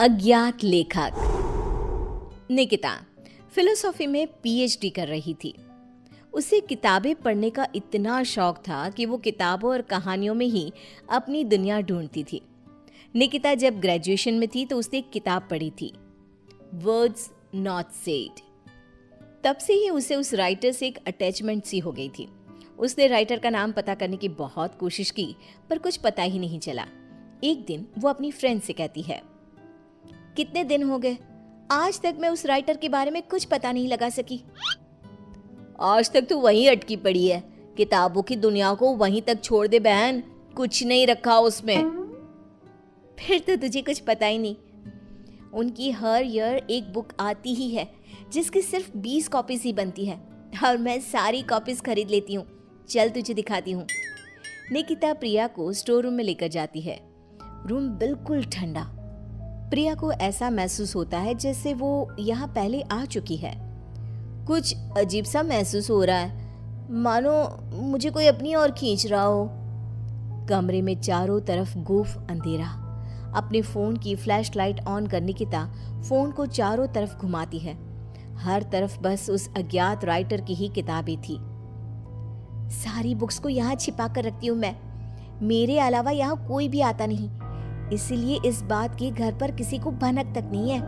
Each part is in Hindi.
अज्ञात लेखक। निकिता फिलोसॉफी में पीएचडी कर रही थी। उसे किताबें पढ़ने का इतना शौक था कि वो किताबों और कहानियों में ही अपनी दुनिया ढूंढती थी। निकिता जब ग्रेजुएशन में थी तो उसने एक किताब पढ़ी थी, वर्ड्स नॉट सेड। तब से ही उसे उस राइटर से एक अटैचमेंट सी हो गई थी। उसने राइटर का नाम पता करने की बहुत कोशिश की, पर कुछ पता ही नहीं चला। एक दिन वो अपनी फ्रेंड से कहती है, कितने दिन हो गए, आज तक मैं उस राइटर के बारे में कुछ पता नहीं लगा सकी। आज तक तो वहीं अटकी पड़ी है, किताबों की दुनिया को वहीं तक छोड़ दे बहन, कुछ नहीं रखा उसमें। फिर तो तुझे कुछ पता ही नहीं। उनकी हर ईयर एक बुक आती ही है जिसकी सिर्फ 20 कॉपीज ही बनती है और मैं सारी कॉपीज खरीद लेती हूँ। चल तुझे दिखाती हूँ। निकिता प्रिया को स्टोर रूम में लेकर जाती है। रूम बिल्कुल ठंडा। प्रिया को ऐसा महसूस होता है जैसे वो यहाँ पहले आ चुकी है। कुछ अजीब सा महसूस हो रहा है, मानो मुझे कोई अपनी ओर खींच रहा हो। कमरे में चारों तरफ गुफ अंधेरा। अपने फोन की फ्लैश लाइट ऑन कर निकिता फोन को चारों तरफ घुमाती है। हर तरफ बस उस अज्ञात राइटर की ही किताबें थी। सारी बुक्स को यहाँ छिपा कर रखती हूँ मैं, मेरे अलावा यहाँ कोई भी आता नहीं, इसीलिए इस बात की घर पर किसी को भनक तक नहीं है।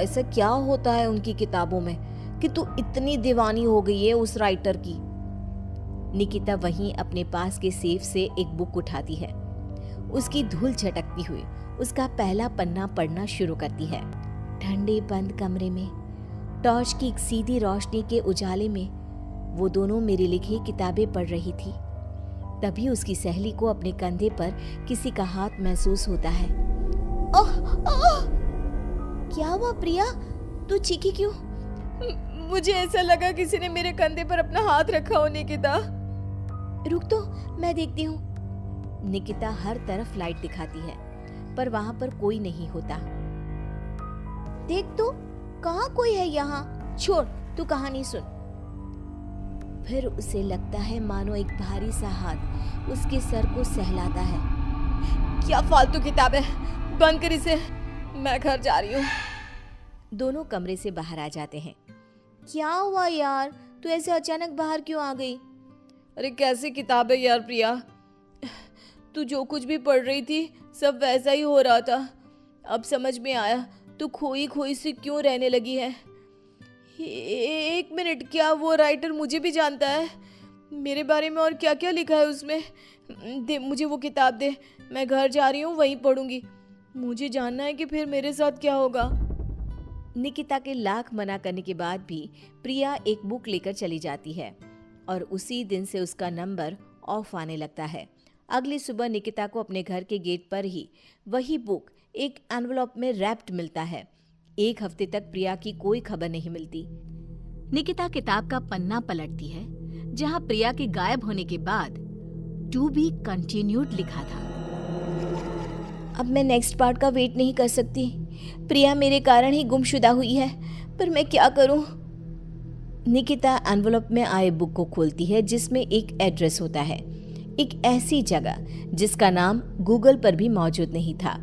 ऐसा क्या होता है उनकी किताबों में कि तू इतनी दीवानी हो गई है उस राइटर की। निकिता वहीं अपने पास के सेफ से एक बुक उठाती है। उसकी धूल झटकती हुई उसका पहला पन्ना पढ़ना शुरू करती है। ठंडे बंद कमरे में टॉर्च की एक सीधी रोशनी के उजाले में वो दोनों मेरी लिखी किताबें पढ़ रही थी। तभी उसकी सहेली को अपने कंधे पर किसी का हाथ महसूस होता है। ओह ओह! क्या हुआ प्रिया, तू चीखी क्यों? मुझे ऐसा लगा किसी ने मेरे कंधे पर अपना हाथ रखा हो। निकिता रुक तो, मैं देखती हूँ। निकिता हर तरफ लाइट दिखाती है पर वहां पर कोई नहीं होता। देख तो, कहाँ कोई है यहाँ? छोड़, तू कहानी सुन। फिर उसे लगता है मानो एक भारी सा हाथ उसके सर को सहलाता है। क्या फालतू किताब है, बंद कर इसे, मैं घर जा रही हूँ। दोनों कमरे से बाहर आ जाते हैं। क्या हुआ यार, तू ऐसे अचानक बाहर क्यों आ गई? अरे कैसी किताब है यार प्रिया, तू जो कुछ भी पढ़ रही थी सब वैसा ही हो रहा था। अब समझ में आया तू खोई खोई से क्यों रहने लगी है। एक मिनट, क्या वो राइटर मुझे भी जानता है? मेरे बारे में और क्या क्या लिखा है उसमें? दे मुझे वो किताब दे, मैं घर जा रही हूँ, वहीं पढ़ूंगी। मुझे जानना है कि फिर मेरे साथ क्या होगा। निकिता के लाख मना करने के बाद भी प्रिया एक बुक लेकर चली जाती है और उसी दिन से उसका नंबर ऑफ आने लगता है। अगली सुबह निकिता को अपने घर के गेट पर ही वही बुक एक एनवलप में रैप्ड मिलता है। एक हफ्ते तक प्रिया की कोई खबर नहीं मिलती। निकिता किताब का पन्ना पलटती है जहां प्रिया के गायब होने के बाद टू बी कंटिन्यूड लिखा था। अब मैं नेक्स्ट पार्ट का वेट नहीं कर सकती। प्रिया मेरे कारण ही गुमशुदा हुई है, पर मैं क्या करूं? निकिता एनवलप में आए बुक को खोलती है जिसमें एक एड्रेस होता है, एक ऐसी जगह जिसका नाम गूगल पर भी मौजूद नहीं था।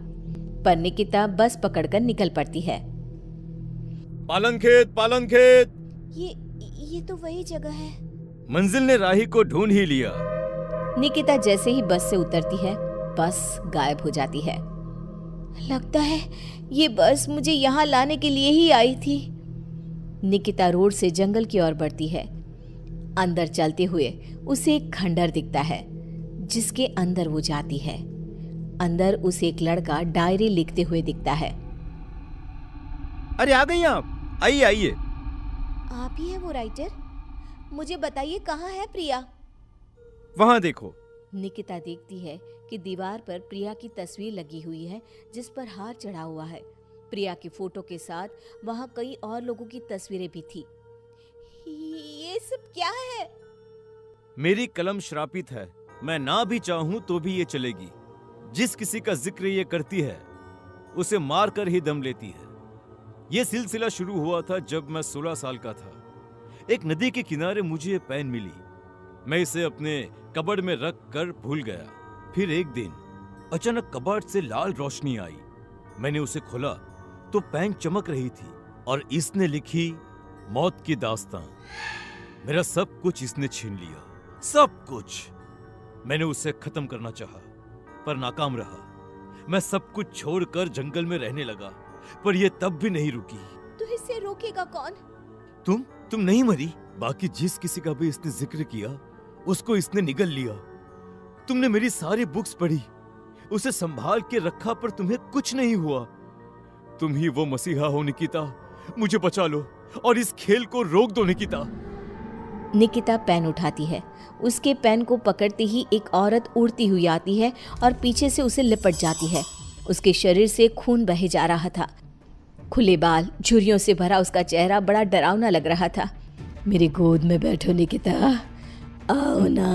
पर निकिता बस पकड़कर निकल पड़ती है। पालनखेत, पालनखेत। ये तो वही जगह है। मंजिल ने राही को ढूंढ ही लिया। निकिता जैसे ही बस से उतरती है, बस गायब हो जाती है। लगता है ये बस मुझे यहाँ लाने के लिए ही आई थी। निकिता रोड से जंगल की ओर बढ़ती है। अंदर चलते हुए उसे एक खंडर दिखता है जिसके अंदर वो जाती है। अंदर उसे एक लड़का डायरी लिखते हुए दिखता है। अरे आ गई आप, आइए आइए। आप ही है वो राइटर? मुझे बताइए कहाँ है प्रिया? वहां देखो। निकिता देखती है कि दीवार पर प्रिया की तस्वीर लगी हुई है जिस पर हार चढ़ा हुआ है। प्रिया की फोटो के साथ वहां कई और लोगों की तस्वीरें भी थी। ये सब क्या है? मेरी कलम श्रापित है, मैं ना भी चाहूं तो भी ये चलेगी। जिस किसी का जिक्र ये करती है उसे मार कर ही दम लेती है। ये सिलसिला शुरू हुआ था जब मैं 16 साल का था। एक नदी के किनारे मुझे ये पेन मिली। मैं इसे अपने कबर्ड में रख कर भूल गया। फिर एक दिन अचानक कबर्ड से लाल रोशनी आई मैंने उसे खोला तो पेन चमक रही थी और इसने लिखी मौत की दास्तां। मेरा सब कुछ इसने छीन लिया, सब कुछ। मैंने उसे खत्म करना चाहा, पर नाकाम रहा। मैं सब कुछ छोड़कर जंगल में रहने लगा, पर यह तब भी नहीं रुकी। तो इसे रोकेगा कौन? तुम नहीं मरी। बाकी जिस किसी का भी इसने जिक्र किया, उसको इसने निगल लिया। तुमने मेरी सारी बुक्स पढ़ी, उसे संभाल के रखा, पर तुम्हें कुछ नहीं हुआ। तुम ही वो मसीहा हो निकिता, मुझे बचा लो और इस खेल को रोक दो निकिता। निकिता पेन उठाती है। उसके पेन को पकड़ते ही एक औरत उड़ती हुई आती है और पीछे से उसे लिपट जाती है। उसके शरीर से खून बहे जा रहा था। खुले बाल, झुर्रियों से भरा उसका चेहरा बड़ा डरावना लग रहा था। मेरी गोद में बैठो निकिता, आओ ना।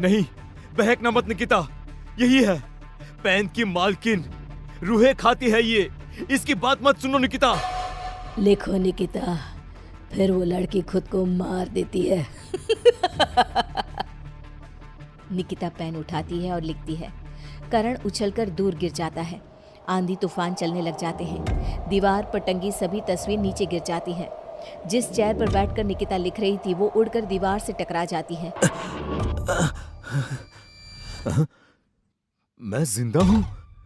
नहीं, बहकना मत निकिता, यही है पेन की मालकिन, रूहें खाती है ये, इसकी बात मत सुनो निकिता। लिखो निकिता, फिर वो लड़की खुद को मार देती है। निकिता पेन उठाती है और लिखती है। करण उछलकर दूर गिर जाता है। आंधी तूफान चलने लग जाते हैं। दीवार पर टंगी सभी तस्वीर नीचे गिर जाती हैं। जिस चेयर पर बैठकर निकिता लिख रही थी, वो उड़कर दीवार से टकरा जाती है। मैं जिंदा हूँ?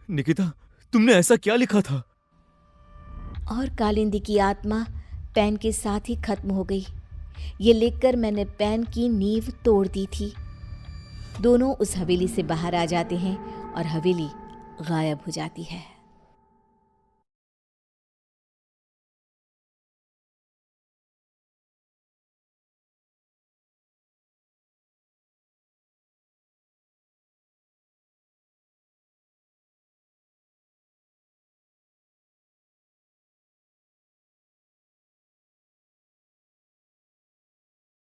निकिता, तुमने ऐसा क्या लिखा था? और कालिंदी की आत्मा पेन के साथ ही खत्म हो गई। ये लिखकर मैंने पेन की नींव तोड़ दी थी। दोनों उस हवेली से बाहर आ जाते हैं और हवेली गायब हो जाती है।